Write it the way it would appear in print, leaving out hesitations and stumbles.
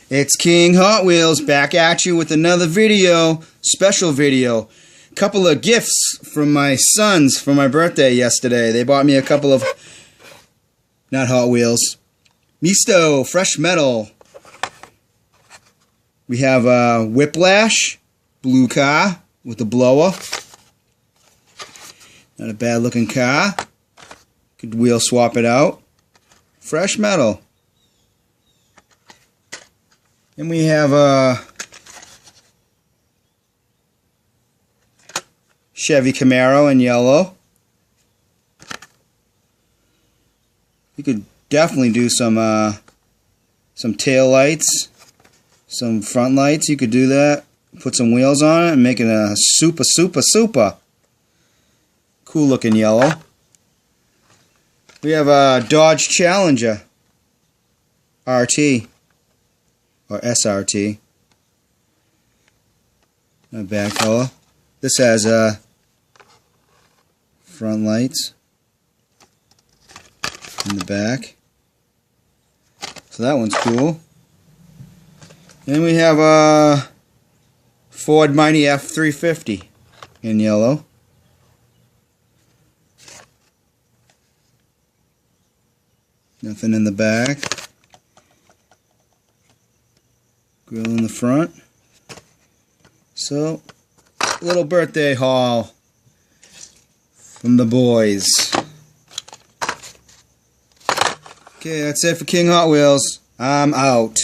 It's King Hot Wheels back at you with another video, special video. Couple of gifts from my sons for my birthday yesterday. They bought me a couple of, not Hot Wheels, Maisto fresh metal. We have a Whiplash blue car with a blower. Not a bad looking car. Could wheel swap it out. Fresh metal. And we have a Chevy Camaro in yellow. You could definitely do some tail lights, some front lights. You could do that. Put some wheels on it and make it a super cool looking yellow. We have a Dodge Challenger RT. Or SRT. Not a bad color. This has front lights in the back. So that one's cool. Then we have a Ford Mighty F350 in yellow. Nothing in the back. Grill in the front. So, little birthday haul from the boys. Okay, that's it for King Hot Wheels. I'm out.